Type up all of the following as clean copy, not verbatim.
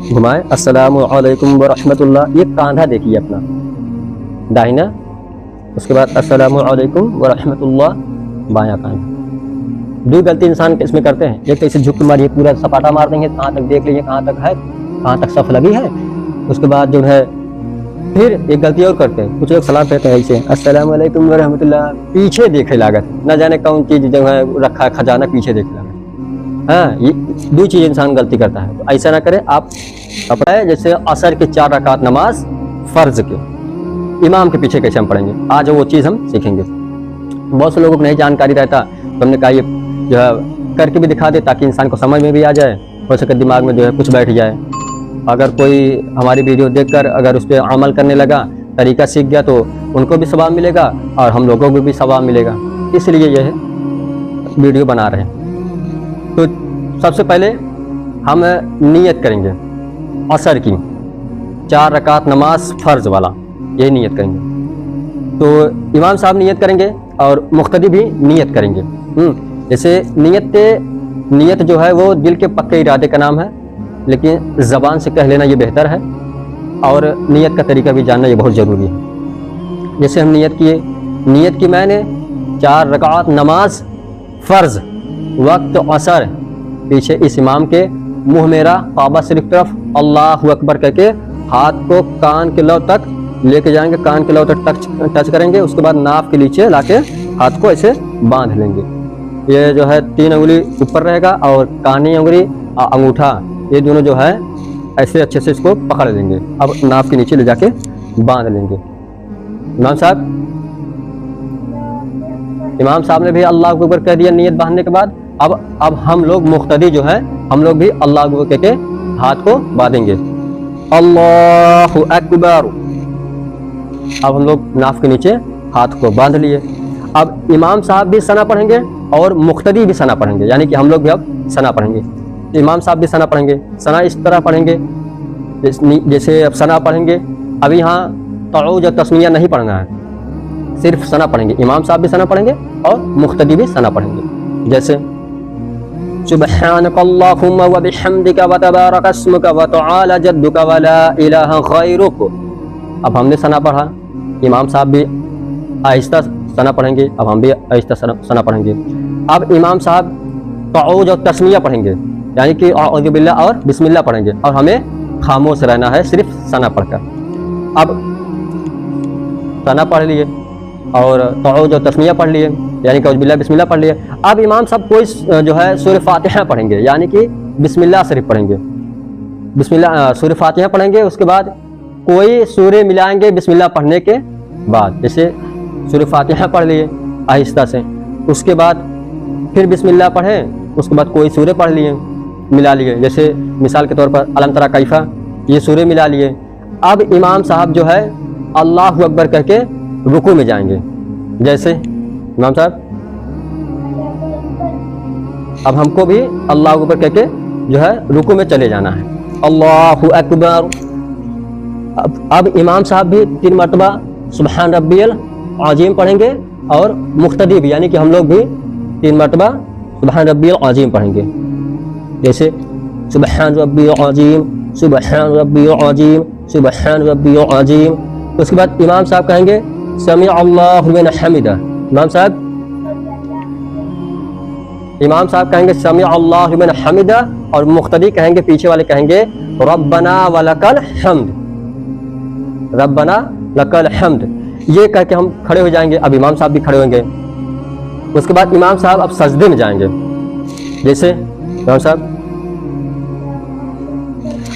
घुमाएं। अस्सलाम वालेकुम वरहमतुल्लाह, ये कांधा देखिए अपना दाहिना, उसके बाद अस्सलाम वालेकुम वरहमतुल्लाह बायां कांधा। दो गलती इंसान इसमें करते हैं, एक तो इसे झुक मारिए, पूरा सपाटा मार देंगे, कहाँ तक देख लीजिए कहाँ तक है, कहाँ तक सफ लगी है। उसके बाद जो है फिर एक गलती और करते हैं, कुछ लोग सलाम कहते हैं ऐसे अस्सलाम वालेकुम वरहमतुल्लाह, पीछे देखे लागत, न जाने कौन चीज़ जो है रखा है खजाना, पीछे देखे लागत। हाँ, ये दो चीज़ इंसान गलती करता है, तो ऐसा ना करें आप। अपना है जैसे असर के 4 रकात नमाज फ़र्ज के इमाम के पीछे कैसे हम पढ़ेंगे, आज वो चीज़ हम सीखेंगे। बहुत से लोगों को नहीं जानकारी रहता, तो हमने कहा ये जो है करके भी दिखा दे ताकि इंसान को समझ में भी आ जाए, हो सके दिमाग में जो है कुछ बैठ जाए। अगर कोई हमारी वीडियो देखकर अगर उस पर अमल करने लगा, तरीका सीख गया, तो उनको भी सवाब मिलेगा और हम लोगों को भी सवाब मिलेगा, इसलिए यह वीडियो बना रहे हैं। तो सबसे पहले हम नियत करेंगे असर की 4 रकात नमाज फ़र्ज वाला, यही नियत करेंगे। तो इमाम साहब नियत करेंगे और मुख्तदी भी नियत करेंगे। जैसे नियत जो है वो दिल के पक्के इरादे का नाम है, लेकिन ज़बान से कह लेना ये बेहतर है, और नियत का तरीका भी जानना ये बहुत ज़रूरी है। जैसे हम नियत किए, नियत की मैंने 4 रकात नमाज फ़र्ज वक्त असर, पीछे इस इमाम के मुंह मेरा काबा शरीफ तरफ अल्लाहु अकबर करके हाथ को कान के लौ तक लेके जाएंगे, कान के लौ तक टच करेंगे। उसके बाद नाक के नीचे लाके हाथ को ऐसे बांध लेंगे। ये जो है 3 उंगली ऊपर रहेगा और कानी उंगली अंगूठा, ये दोनों जो है ऐसे अच्छे से इसको पकड़ लेंगे। अब नाक के नीचे ले जाके बांध लेंगे। इमाम साहब ने भी अल्लाह अकबर कह दिया नियत बांधने के बाद। अब हम लोग मुख्तदी जो है, हम लोग भी अल्लाह अकबर कह के हाथ को बांधेंगे, अल्लाहु अकबर। अब हम लोग नाक के नीचे हाथ को बांध लिए। अब इमाम साहब भी सना पढ़ेंगे और मुख्तदी भी सना पढ़ेंगे, यानी कि हम लोग भी अब सना पढ़ेंगे। इमाम साहब भी सना पढ़ेंगे, सना इस तरह पढ़ेंगे जैसे अब सना पढ़ेंगे। अभी यहाँ तऊज और तस्मिया नहीं पढ़ना है, सिर्फ सना पढ़ेंगे। इमाम साहब भी सना पढ़ेंगे और मुख्तदी भी सना पढ़ेंगे। जैसे सुब्हानकल्लाहुम्मा व बिहम्दिका व तबारक अस्मुका व तआला जद्दुका व ला इलाहा गैरुक। अब हमने सना पढ़ा, इमाम साहब भी आहिस्ता सना पढ़ेंगे, अब हम भी आहिस्ता सना पढ़ेंगे। अब इमाम साहब तऊज और तस्मिया पढ़ेंगे, यानी कि औज़ु बिल्लाह और बिस्मिल्लाह पढ़ेंगे, और हमें खामोश रहना है सिर्फ सना पढ़कर। अब सना पढ़ लिए और तऊज और तस्मिया पढ़ लिए, यानी कि औज़ु बिल्लाह बिस्मिल्लाह पढ़ लिए। अब इमाम साहब कोई जो है सूरह फातिहा पढ़ेंगे, यानी कि बिस्मिल्लाह शरीफ पढ़ेंगे, बिस्मिल्लाह सूरह फातिहा पढ़ेंगे। उसके बाद कोई सूरह मिलाएंगे बिस्मिल्लाह पढ़ने के बाद, जैसे सूरह फातिहा पढ़ लिए आहिस्ता से, उसके बाद फिर बिस्मिल्लाह पढ़े, उसके बाद कोई सूरह पढ़ लिए मिला लिए, जैसे मिसाल के तौर पर अलम तरा कैफा, ये सूरह मिला लिए। अब इमाम साहब जो है अल्लाहु अकबर कह के रुकू में जाएंगे। जैसे इमाम साहब, अब हमको भी अल्लाहु अकबर कह के जो है रुकू में चले जाना है, अल्लाहु अकबर। अब इमाम साहब भी 3 मरतबा सुबहान रब्बियल अज़ीम पढ़ेंगे और मुख्तदी भी, यानी कि हम लोग भी 3 मरतबा सुबहान रब्बियल अज़ीम पढ़ेंगे। जैसे सुबहान रब्बियल अज़ीम, सुबहान रब्बियल अज़ीम, सुबहान रब्बियल अज़ीम। उसके बाद इमाम साहब कहेंगे समी अल्लाहु लिमन हमिदा। इमाम साहब कहेंगे समी अल्लाहु लिमन हमिदा, और मुख्तदी कहेंगे, पीछे वाले कहेंगे रब्बना वलकल हम्द, रब्बना लकल हम्द। ये कह के हम खड़े हो जाएंगे। अब इमाम साहब भी खड़े होंगे। उसके बाद इमाम साहब अब सजदे में जाएंगे। जैसे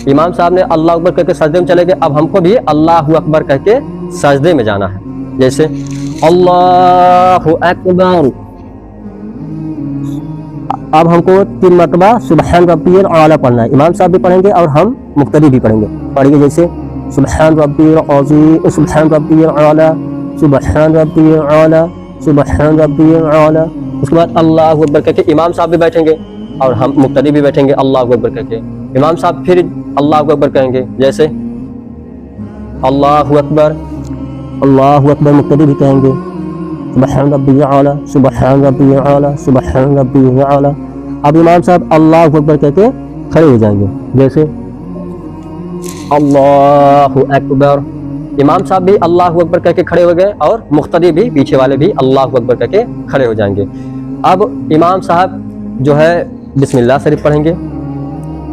इमाम साहब ने अल्लाह अकबर कह के सजदे में चले गए, अब हमको भी अल्लाहु अकबर कह के सजदे में जाना है। जैसे अल्लाहु अकबर। अब हमको 3 मरतबा सुबहान रब्बियल आला पढ़ना है, इमाम साहब भी पढ़ेंगे और हम मुख्तदी भी पढ़ेंगे। पढ़िए जैसे सुबहान रब्बियल अज़ीम, सुबहान रब्बियल आला, सुबहान रब्बियल आला, सुबहान रब्बियल आला। उसके बाद अल्लाहु अकबर कहके इमाम साहब भी बैठेंगे और हम मुक्तदी भी बैठेंगे अल्लाहु अकबर कहके। इमाम साहब फिर अल्लाहु अकबर कहेंगे, जैसे अल्लाहु अकबर, अल्लाहु अकबर मुक्तदी भी कहेंगे, सुबहान रब्बियल आला, सुबहान रब्बियल आला, सुबहान रब्बियल आला। अब इमाम साहब अल्लाहु अकबर कहके खड़े हो जाएंगे। जैसे अल्लाहु अकबर। इमाम साहब भी अल्लाहु अकबर कह के खड़े हो गए और मुख्तदी भी, पीछे वाले भी अल्लाहु अकबर कह के खड़े हो जाएंगे। अब इमाम साहब जो है बिस्मिल्लाह शरीफ पढ़ेंगे,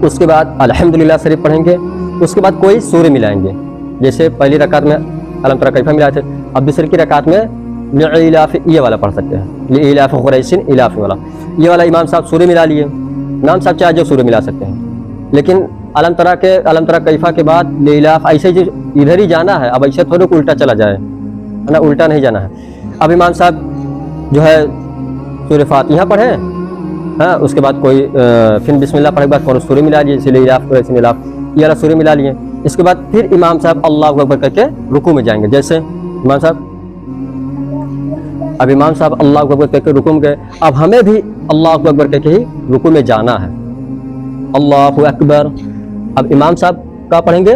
उसके बाद अल्हम्दुलिल्लाह शरीफ पढ़ेंगे, उसके बाद कोई सूरे मिलाएंगे। जैसे पहली रकात में अलम तरा कैफा मिलाए थे, अब दूसरी की रकात में लिइलाफ ये वाला पढ़ सकते हैं, लिइलाफ कुरैशिन इलाफ वाला, ये वाला इमाम साहब सूरे मिला लिए। इमाम साहब चाहे जो सूरे मिला सकते हैं, लेकिन अलम तरा कैफा के बाद लिइलाफ ऐसे जो इधर ही जाना है। अब ऐसे थोड़े को उल्टा चला जाए, है ना, उल्टा नहीं जाना है। अब इमाम साहब जो है सूरे फातिहा पढ़े, हाँ, उसके बाद कोई फिर बिस्मिल्लाह पढ़े के बाद फौरन सूरे मिला लिए, जैसे लिइलाफ कुरैशिन इलाफ ये वाला सूरे मिला लिए। इसके बाद फिर इमाम साहब अल्लाहु अकबर करके रुकू में जाएंगे। जैसे इमाम साहब अल्लाहु अकबर करके रुकू में गए, अब हमें भी अल्लाहु अकबर करके ही रुकू में जाना है। अल्लाहु अकबर। अब इमाम साहब क्या पढ़ेंगे?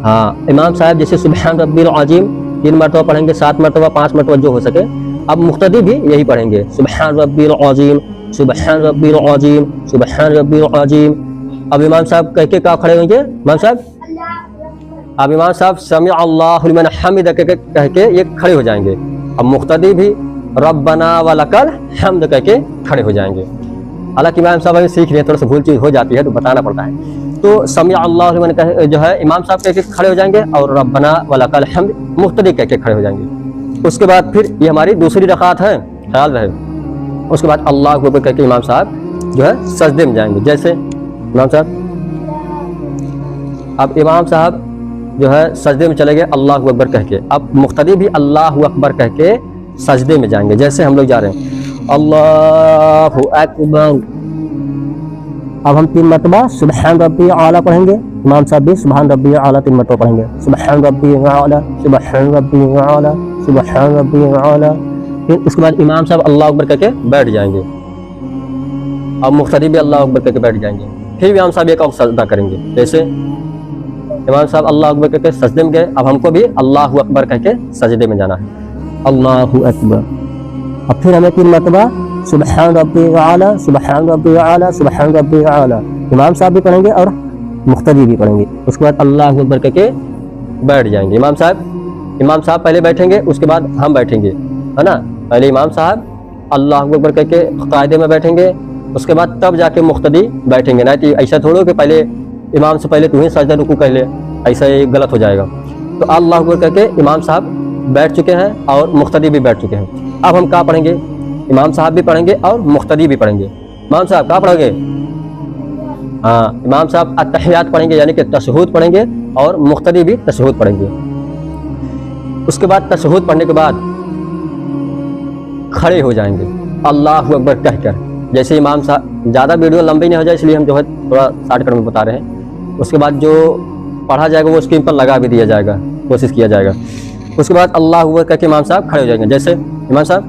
हाँ, इमाम साहब जैसे सुबहान रब्बिल अज़ीम 3 मरतबा पढ़ेंगे, 7 मरतबा, 5 मरतबा जो हो सके। अब मुख्तदी भी यही पढ़ेंगे, सुबहान रब्बिल अज़ीम, सुबहान रब्बिल अज़ीम, सुबहान रब्बिल अज़ीम। अब इमाम साहब कह के क्या खड़े होंगे? इमाम साहब अब इमाम साहब समी अल्लाहु लिमन हमिद कह के ये खड़े हो जाएंगे। अब मुख्तदी भी रब्बना व लकल हम्द कह के खड़े हो जाएंगे। हालांकि इमाम साहब अभी सीख रहे हैं, थोड़ा सा भूल चीज हो जाती है तो बताना पड़ता है। तो समी अल्लाहु लिमन जो है इमाम साहब कह के खड़े हो जाएंगे और रब्बना व लकल हम्द मुख्तदी कह के खड़े हो जाएंगे। उसके बाद फिर ये हमारी दूसरी रकात है, ख्याल रहे। उसके बाद अल्लाहु अकबर कह के इमाम साहब जो है सजदे में जाएंगे। जैसे इमाम साहब अब इमाम साहब जो है सजदे में चले गए अल्लाहु अकबर कह के, अब मुख्तदी भी अल्लाहु अकबर कह के सजदे में जाएंगे। जैसे हम लोग जा रहे हैं अल्लाहु अकबर। अब हम 3 मरतबा सुबहान रब्बिल आला पढ़ेंगे। इमाम साहब भी सुबहान रब्बिल आला 3 मरतबा पढ़ेंगे, सुबहान रब्बिल आला, सुबहान रब्बिल आला, सुबहान रब्बिल आला। फिर उसके बाद इमाम साहब अल्लाहु अकबर कह के बैठ जाएंगे। अब मुख्तदी भी अल्लाहु अकबर कह के बैठ जाएंगे। फिर इमाम साहब एक और सजदा करेंगे। जैसे इमाम साहब अल्लाहु अकबर कह के सजदे में गए, अब हमको भी अल्लाहु अकबर कह के सजदे में जाना है, अल्लाहु अकबर। अब फिर हमें 3 मरतबा सुबहान रब्बिल आला, सुबहान रब्बिल आला, सुबहान रब्बिल आला इमाम साहब भी पढ़ेंगे और मुख्तदी भी पढ़ेंगे। उसके बाद अल्लाहु अकबर कह के बैठ जाएंगे। इमाम साहब पहले बैठेंगे, उसके बाद हम बैठेंगे, है ना। पहले इमाम साहब अल्लाहु अकबर कह के कायदे में बैठेंगे, उसके बाद तब जाके मुख्तदी बैठेंगे। नहीं तो ऐसा थोड़ा कि पहले इमाम से पहले तुम्हें सजदा रुकू कर ले, ऐसा ये गलत हो जाएगा। तो अल्लाहु अकबर कह के इमाम साहब बैठ चुके हैं और मुख्तदी भी बैठ चुके हैं। अब हम क्या पढ़ेंगे? इमाम साहब भी पढ़ेंगे और मुख्तदी भी पढ़ेंगे। इमाम साहब क्या पढ़ेंगे? हाँ, इमाम साहब अत्तहियात पढ़ेंगे, यानी कि तशहुद पढ़ेंगे और मुख्तदी भी तशहुद पढ़ेंगे। उसके बाद तशहुद पढ़ने के बाद खड़े हो जाएंगे अल्लाहु अकबर कहकर। जैसे इमाम साहब, ज़्यादा वीडियो लंबी नहीं हो जाए इसलिए हम जो है थोड़ा शॉर्टकट में बता रहे हैं। उसके बाद जो पढ़ा जाएगा वो स्क्रीन पर लगा भी दिया जाएगा, कोशिश किया जाएगा। उसके बाद अल्लाहु अकबर कह के इमाम साहब खड़े हो जाएंगे। जैसे इमाम साहब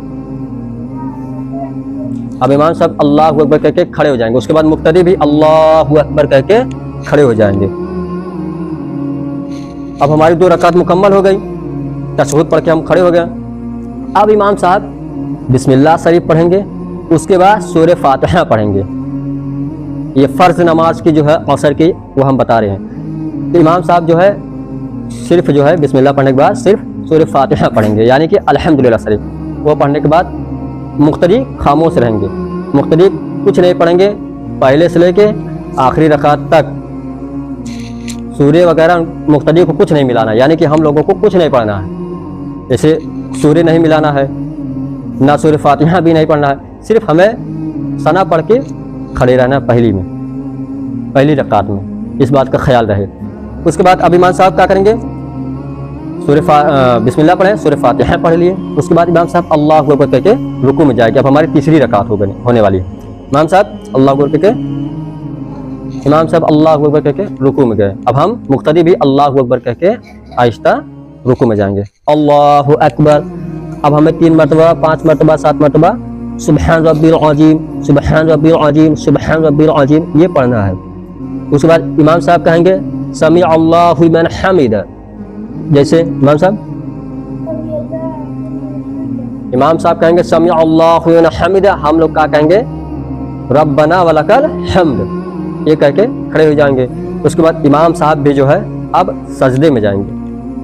अब इमाम साहब अल्लाहु अकबर कह के खड़े हो जाएंगे। उसके बाद मुक्तदी भी अल्लाहु अकबर कह के खड़े हो जाएंगे। अब हमारी 2 रकात मुकम्मल हो गई, तशहुद पढ़ के हम खड़े हो गए। अब इमाम साहब बिस्मिल्लाह शरीफ पढ़ेंगे, उसके बाद सूरह फातिहा पढ़ेंगे। ये फ़र्ज नमाज की जो है असर की वो हम बता रहे हैं। तो इमाम साहब जो है सिर्फ जो है बिस्मिल्लाह पढ़ने के बाद सिर्फ सूरह फातिहा पढ़ेंगे, यानी कि अल्हम्दुलिल्लाह शरीफ। वो पढ़ने के बाद मुख्तदी खामोश रहेंगे, मुख्तदी कुछ नहीं पढ़ेंगे पहले से लेके आखिरी रकात तक। सूरे वगैरह मुख्तदी को कुछ नहीं मिलाना, यानी कि हम लोगों को कुछ नहीं पढ़ना है। जैसे सूरे नहीं मिलाना है, ना सूरह फातिहा भी नहीं पढ़ना है, सिर्फ हमें सना पढ़ के खड़े रहना पहली रकात में। इस बात का ख्याल रहे। उसके बाद अब इमाम साहब क्या करेंगे? बिस्मिल्लाह पढ़ें, सूरह फातिहा पढ़ लिए। उसके बाद इमाम साहब अल्लाहु अकबर कह के रुकू में जाएगी। अब हमारी तीसरी रकात होने वाली है। इमाम साहब अल्लाहु अकबर कह के रुकू में गए। अब हम मुक्तदी भी अल्लाहु अकबर कह के आहिस्ता रुकू में जाएंगे, अल्लाहु अकबर। अब हमें 3 मरतबा, 5 मरतबा, 7 मरतबा सुबहान रब्बिल अज़ीम, सुबहान रब्बिल अज़ीम, सुबहान रब्बिल अज़ीम ये पढ़ना है। उसके बाद इमाम साहब कहेंगे समी अल्लाहु लिमन हमिद। जैसे इमाम साहब कहेंगे समी अल्लाहु लिमन हमिद, हम लोग क्या कहेंगे? रब्बना व लकल हम्द, ये कह के खड़े हो जाएंगे। اس کے بعد امام صاحب بھی جو ہے اب سجدے میں جائیں گے.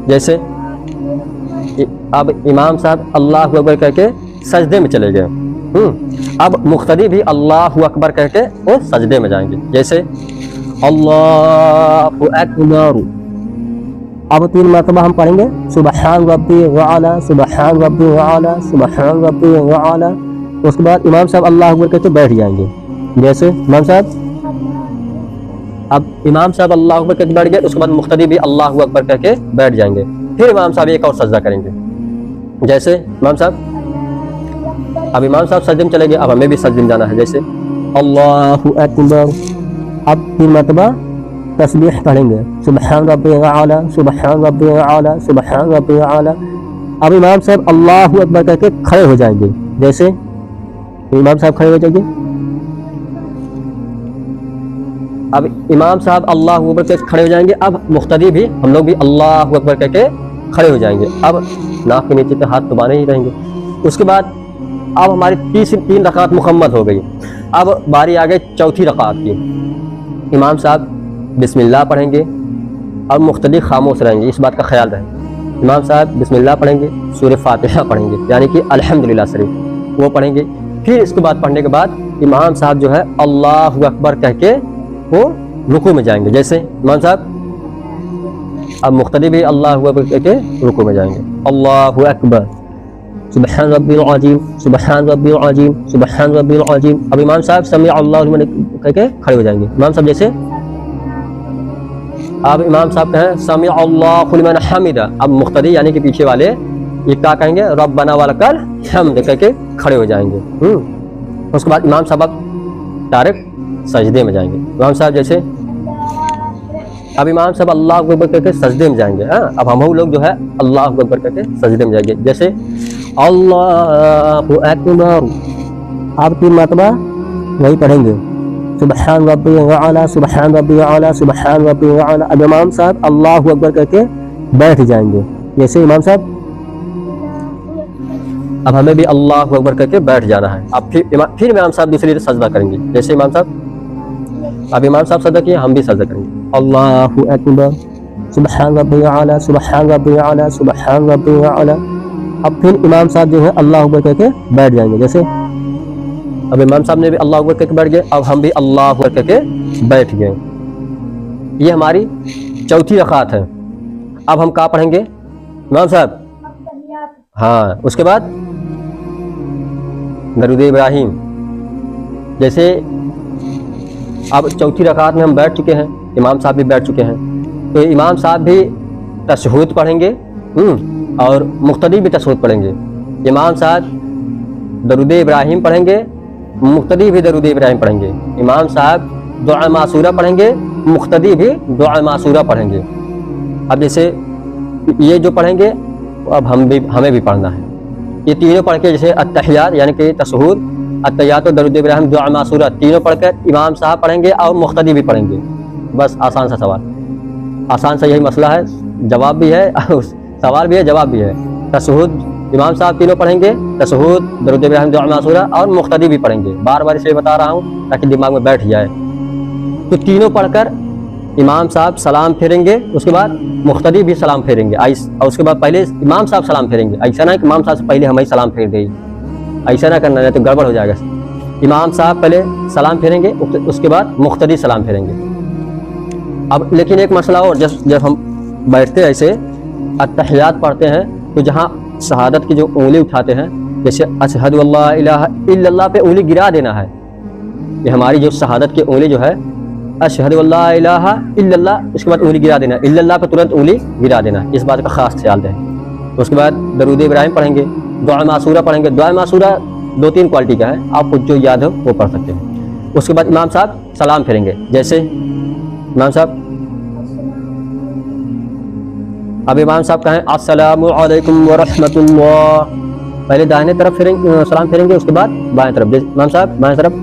جیسے اب امام صاحب اللہ اکبر کہہ کے سجدے میں چلے گئے. اب مقتدی بھی اللہ اکبر کہہ کے وہ سجدے میں جائیں گے. جیسے اللہ اکبر. اب 3 مرتبہ ہم پڑھیں گے سبحان ربی وعلا سبحان ربی وعلا سبحان ربی وعلا. اس کے بعد امام صاحب اللہ اکبر کہتے بیٹھ جائیں گے. جیسے امام صاحب اب امام صاحب اللہ اکبر کہہ کے بیٹھ گئے, اس کے بعد مقتدی بھی اللہ اکبر کہہ کے بیٹھ جائیں گے. پھر امام صاحب ایک اور سجدہ کریں گے. جیسے امام صاحب اب امام صاحب سجدے میں چلے گئے, اب ہمیں بھی سجدے میں جانا ہے. جیسے اللہ اکبر. اب 3 مرتبہ تسبیح پڑھیں گے سبحان ربی اعلیٰ سبحان ربی اعلیٰ سبحان ربی اعلیٰ. اب امام صاحب اللہ اکبر کہہ کے کھڑے ہو جائیں گے. جیسے امام صاحب کھڑے ہو جائیں گے. اب امام صاحب اللہ اکبر کہہ کے کھڑے ہو جائیں گے. اب مقتدی بھی ہم لوگ بھی اللہ اکبر کہہ کے کھڑے ہو جائیں گے. اب ناک کے نیچے کے ہاتھ دبانے ہی رہیں گے. اس کے بعد اب ہماری 3 رکعت مکمل ہو گئی. اب باری آ گئی چوتھی رکعت کی. امام صاحب بسم اللہ پڑھیں گے اور مقتدی خاموش رہیں گے. اس بات کا خیال رہے. امام صاحب بسم اللہ پڑھیں گے, سورہ فاتحہ پڑھیں گے یعنی کہ الحمدللہ شریف وہ پڑھیں گے. پھر اس کے بعد پڑھنے کے بعد امام صاحب جو ہے اللہ اکبر کہہ کے وہ رکوع میں جائیں گے. جیسے امام صاحب اب مقتدی بھی اللہ اکبر کہہ کے رکوع میں جائیں گے. اللہ اکبر سبحان ربی العظیم سبحان ربی العظیم سبحان ربی العظیم. اب امام صاحب سمیع اللہ لمن کہہ کے کھڑے ہو جائیں گے. امام صاحب جیسے اب امام صاحب کہیں سمیع اللہ لمن حمدہ. اب مقتدی یعنی کہ پیچھے والے یہ کیا کہیں گے ربنا ولکل حمد کہہ کے کھڑے ہو جائیں گے. اس کے بعد امام صاحب اب ڈائریکٹ سجدے میں جائیں گے. امام صاحب جیسے اب امام صاحب اللہ اکبر کہہ کے سجدے میں جائیں گے. اب ہم لوگ جو ہے اللہ اکبر کہہ کے سجدے میں جائیں گے. جیسے اللہ اکبر. آپ 3 مرتبہ وہی پڑھیں گے سبحان ربی وعلا سبحان ربی وعلا سبحان ربی وعلا. اب امام صاحب اللہ اکبر کہہ کے بیٹھ جائیں گے. جیسے امام صاحب اب ہمیں بھی اللہ اکبر کہہ کے بیٹھ جانا ہے. اب پھر امام صاحب دوسری سجدہ کریں گے. جیسے امام صاحب اب امام صاحب سجدہ کیے ہم بھی سجدہ کریں گے. اللہ اکبر سبحان ربی اعلیٰ سبحان ربی اعلیٰ سبحان ربی اعلیٰ. اب پھر امام صاحب جو ہے اللہ اکبر کہہ کے بیٹھ جائیں گے. جیسے اب امام صاحب نے بھی اللہ اکبر کہہ کے بیٹھ گئے, اب ہم بھی اللہ اکبر کہہ کے بیٹھ گئے. یہ ہماری چوتھی رکعت ہے. اب ہم کیا پڑھیں گے امام صاحب؟ ہاں اس کے بعد درود ابراہیم. جیسے اب چوتھی رکعت میں ہم بیٹھ چکے ہیں, امام صاحب بھی بیٹھ چکے ہیں, تو امام صاحب بھی تشہود پڑھیں گے اور مقتدی بھی تشہود پڑھیں گے. امام صاحب درود ابراہیم پڑھیں گے, مقتدی بھی درود ابراہیم پڑھیں گے. امام صاحب دعا معصورہ پڑھیں گے, مقتدی بھی دعا معصورہ پڑھیں گے. اب جیسے یہ جو پڑھیں گے اب ہمیں بھی پڑھنا ہے. یہ تینوں پڑھ کے جیسے التحیات یعنی کہ تشہود, التحیات و درود ابراہیم دعا معصورہ تینوں پڑھ کر امام صاحب پڑھیں گے اور مقتدی بھی پڑھیں گے. بس آسان سا سوال, آسان سا یہی مسئلہ ہے. جواب بھی ہے, سوال بھی ہے, جواب بھی ہے. تشہود امام صاحب تینوں پڑھیں گے, تشہود درود ابراہیم دعا معصورہ اور مقتدی بھی پڑھیں گے. بار بار اس لیے بتا رہا ہوں تاکہ دماغ میں بیٹھ جائے. تو تینوں پڑھ کر امام صاحب سلام پھیریں گے, اس کے بعد مقتدی بھی سلام پھیریں گے, اور اس کے بعد پہلے امام صاحب سلام پھیریں گے. ایسا نہ کہ امام صاحب سے پہلے ہمیں سلام پھیر دیں, ایسا نہ کرنا ہے تو گڑبڑ ہو جائے گا. امام صاحب پہلے سلام پھیریں گے, اس کے بعد مقتدی سلام پھیریں گے. اب لیکن ایک مسئلہ اور, جب ہم بیٹھتے ایسے التحیات پڑھتے ہیں تو جہاں شہادت کی جو انگلی اٹھاتے ہیں, جیسے اشہد اللہ الہ الا اللہ پہ انگلی گرا دینا ہے. یہ ہماری جو شہادت کی انگلی جو ہے اشہد اللہ الہ الا اللہ, اس کے بعد انگلی گرا دینا, الا اللہ پہ ترنت انگلی گرا دینا. اس بات کا خاص خیال رہے. اس کے بعد درود ابراہیم پڑھیں گے, دعا معصورہ پڑھیں گے. دعا معصورہ 2-3 کوالٹی کا ہے, آپ کو جو یاد ہو وہ پڑھ سکتے ہیں. اس کے بعد امام صاحب سلام پھیریں گے. جیسے امام صاحب اب امام صاحب کہیں السلام علیکم ورحمۃ اللہ, پہلے دائیں طرف سلام پھیریں گے, اس کے بعد بائیں طرف. امام صاحب بائیں طرف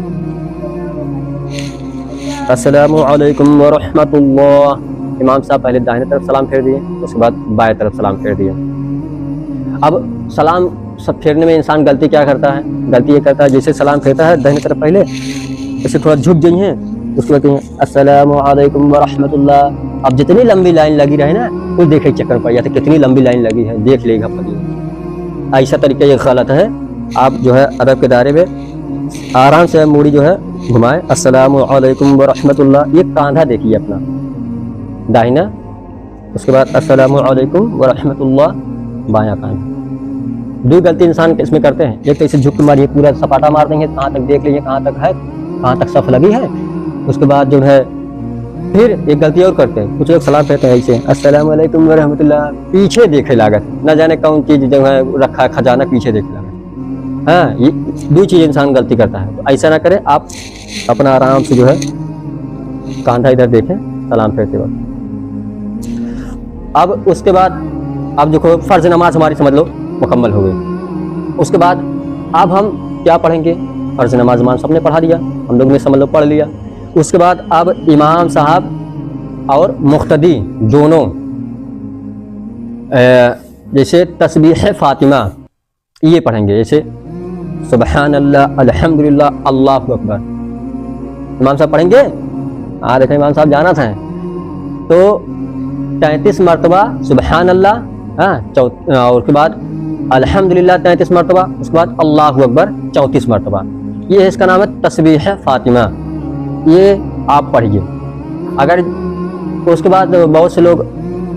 السلام علیکم ورحمۃ اللہ. امام صاحب پہلے دائیں طرف سلام پھیر دیے, اس کے بعد بائیں طرف سلام پھیر دیے. اب سلام سب پھیرنے میں انسان غلطی کیا کرتا ہے؟ غلطی یہ کرتا ہے جیسے سلام پھیرتا ہے دائیں طرف پہلے ایسے تھوڑا جھک گئی ہیں, उसके बाद कहें अस्सलामु अलैकुम व रहमतुल्लाह। अब जितनी लंबी लाइन लगी रहे ना, वो देखे चक्कर पड़ जाते कितनी लंबी लाइन लगी है, देख लेगा पड़ी। ऐसा तरीका ये गलत है। आप जो है अदब के दायरे में आराम से मूड़ी जो है घुमाएं, अस्सलामु अलैकुम व रहमतुल्लाह। ये कांधा देखिए अपना दाहिना, उसके बाद अस्सलामु अलैकुम व रहमतुल्लाह बायां कांधा। दो गलती इंसान इसमें करते हैं, एक तो इसे झुक मारिए, पूरा सपाटा मार देंगे, कहाँ तक देख लीजिए कहाँ तक है, कहाँ तक सफ लगी है। उसके बाद जो है फिर एक गलती और करते हैं, कुछ लोग सलाम कहते हैं ऐसे अस्सलामु अलैकुम व रहमतुल्लाह, पीछे देखे लागत, न जाने कौन चीज़ जो है रखा है खजाना, पीछे देखे लागत। हाँ, ये दो चीज़ इंसान गलती करता है, तो ऐसा ना करें। आप अपना आराम से जो है कांधा इधर देखें सलाम फेरते वक्त। अब उसके बाद अब देखो फ़र्ज़ नमाज हमारी समझ लो मुकम्मल हो गई। उसके बाद अब हम क्या पढ़ेंगे, फ़र्ज़ नमाज मान सबने पढ़ा दिया, हम लोग ने समझ लो पढ़ लिया। उसके बाद अब इमाम साहब और मुख्तदी दोनों जैसे तस्बीह फ़ातिमा ये पढ़ेंगे, जैसे सुबहान अल्लाह अल्हम्दुलिल्लाह अल्लाहु अकबर। इमाम साहब पढ़ेंगे, हाँ देखें इमाम साहब जाना था, तो 33 मरतबा सुबहान अल्लाह, हाँ और उसके बाद अल्हम्दुलिल्लाह 33 मरतबा, उसके बाद अल्लाहु अकबर 34 मरतबा। ये है, इसका नाम है तस्बीह फ़ातिमा, ये आप पढ़िए। अगर उसके बाद बहुत से लोग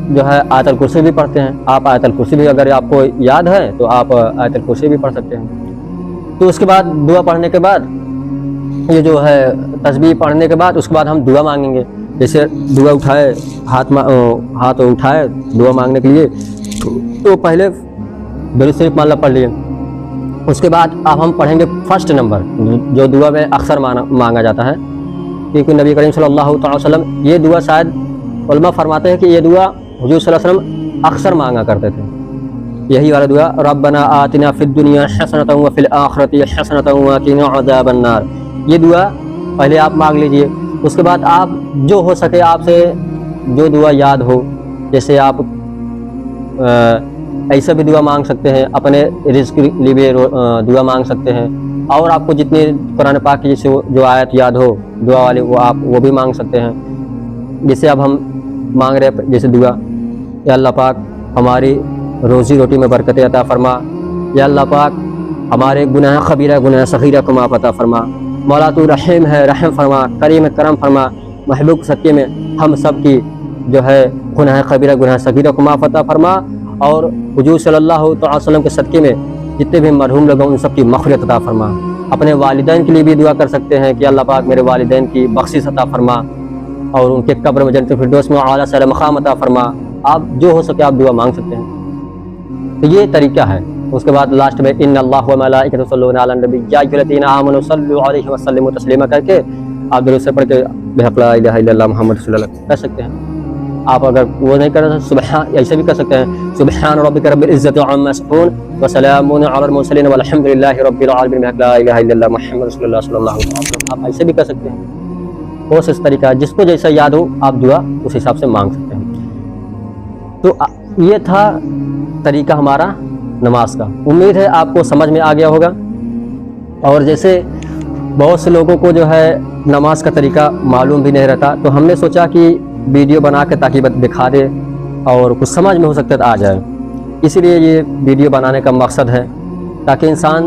जो है आयतुल कुर्सी भी पढ़ते हैं, आप आयतुल कुर्सी भी अगर आपको याद है तो आप आयतुल कुर्सी भी पढ़ सकते हैं। तो उसके बाद दुआ पढ़ने के बाद ये जो है तस्बीह पढ़ने के बाद उसके बाद हम दुआ मांगेंगे। जैसे दुआ उठाए, हाथ उठाए दुआ मांगने के लिए, तो पहले दुरूद शरीफ माला पढ़ लिए। उसके बाद अब हम पढ़ेंगे फर्स्ट नंबर जो दुआ में अक्सर मांगा जाता है, क्योंकि नबी करीम सल्लल्लाहु अलैहि वसल्लम ये दुआ शायद उलमा फरमाते हैं कि ये दुआ हुजूर सल्लल्लाहु अलैहि वसल्लम अक्सर मांगा करते थे। यही वाला दुआ, रब्बना आतिना फिद दुनिया हसनतन व फिल आखिरति हसनतन व क़िना अज़ाबन नार। ये दुआ पहले आप मांग लीजिए। उसके बाद आप जो हो सके आपसे जो दुआ याद हो, जैसे आप ऐसा भी दुआ मांग सकते हैं, अपने रिज़्क़ के लिए दुआ मांग सकते हैं, और आपको जितनी कुरान पाक की जैसे जो आयत याद हो दुआ वाली वो आप वो भी मांग सकते हैं। जैसे अब हम मांग रहे हैं जैसे दुआ, या अल्लाह पाक हमारी रोज़ी रोटी में बरकत अता फरमा, या अल्लाह पाक हमारे गुनाह खबीरा गुनाह सगीरा को माफ़ अता फरमा, मौला तू रहीम है रहम फरमा, करीम है करम फरमा, महबूब सच्चे में हम सब की जो है गुनाह खबीरा गुनाह सगीरा को माफ़ अता फरमा, और हुजूर सल्लल्लाहु अलैहि वसल्लम के सदक़े में जितने भी मरहूम लोग उन सब की मग़फ़िरत अता फरमा। अपने वालिदैन के लिए भी दुआ कर सकते हैं कि अल्लाह पाक मेरे वालिदैन की बख्शिश अता फरमा और उनके कब्र में जन्नत फिरदौस में आला साला मकाम अता फरमा। आप जो हो सके आप दुआ मांग सकते हैं। तो ये तरीका है। उसके बाद लास्ट में इन्नल्लाह व मलाइकतहु युसल्लूना अलन नबी या अय्युहल्लज़ीना आमनू सल्लु अलैहि व सल्लिमू तस्लीमा करके आप दुरूद से पढ़ के बिहक़ ला इलाहा इल्लल्लाह मुहम्मद रसूलुल्लाह कह सकते हैं। आप अगर वो नहीं कर रहे सुबहान ऐसे भी कर सकते हैं, सुबहान रब्बिका रब्बिल इज़्ज़ति अम्मा यसिफून व सलामुन अलल मुरसलीन वल्हम्दुलिल्लाहि रब्बिल आलमीन बिहक़ ला इलाहा इल्लल्लाह मुहम्मद रसूलुल्लाह सल्लल्लाहु अलैहि वसल्लम। आप ऐसे भी कर सकते हैं। और इस तरीका जिसको जैसा याद हो आप दुआ उस हिसाब से मांग सकते हैं। तो ये था तरीका हमारा नमाज का। उम्मीद है आपको समझ में आ गया होगा। और जैसे बहुत से लोगों को जो है नमाज का तरीका मालूम भी नहीं रहता, तो हमने सोचा कि वीडियो बना के ताकि दिखा दे और कुछ समझ में हो सकता है तो आ जाए। इसीलिए ये वीडियो बनाने का मकसद है ताकि इंसान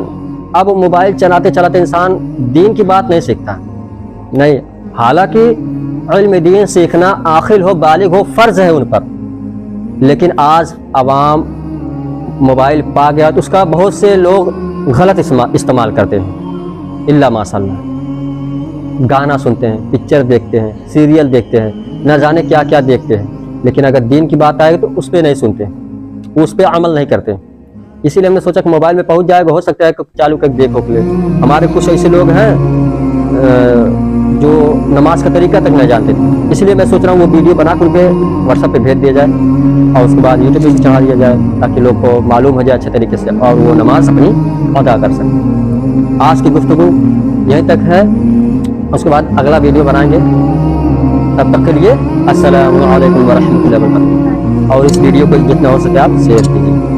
अब मोबाइल चलाते चलाते इंसान दीन की बात नहीं सीखता नहीं, हालांकि इल्म दीन सीखना आखिल हो बालिग हो फ़र्ज़ है उन पर, लेकिन आज अवाम मोबाइल पा गया तो उसका बहुत से लोग गलत इस्तेमाल करते हैं। इल्ला माशाअल्लाह गाना सुनते हैं, पिक्चर देखते हैं, सीरियल देखते हैं, न जाने क्या क्या देखते हैं, लेकिन अगर दीन की बात आएगी तो उस पर नहीं सुनते, उस पर अमल नहीं करते। इसीलिए हमने सोचा कि मोबाइल में पहुंच जाएगा, हो सकता है कि चालू कर देखो के लिए। हमारे कुछ ऐसे लोग हैं जो नमाज का तरीका तक नहीं जानते, इसलिए मैं सोच रहा हूँ वो वीडियो बना कर उनके व्हाट्सएप पे भेज दिया जाए और उसके बाद यूट्यूब पे चढ़ा दिया जाए ताकि लोग को मालूम हो जाए अच्छे तरीके से और वो नमाज अपनी अदा कर सकें। आज की गुफ्तगू यहीं तक है, उसके बाद अगला वीडियो बनाएंगे। तब तक के लिए अस्सलामु अलैकुम व रहमतुल्लाहि व बरकातहू। और इस वीडियो को जितना हो सके आप शेयर कीजिए।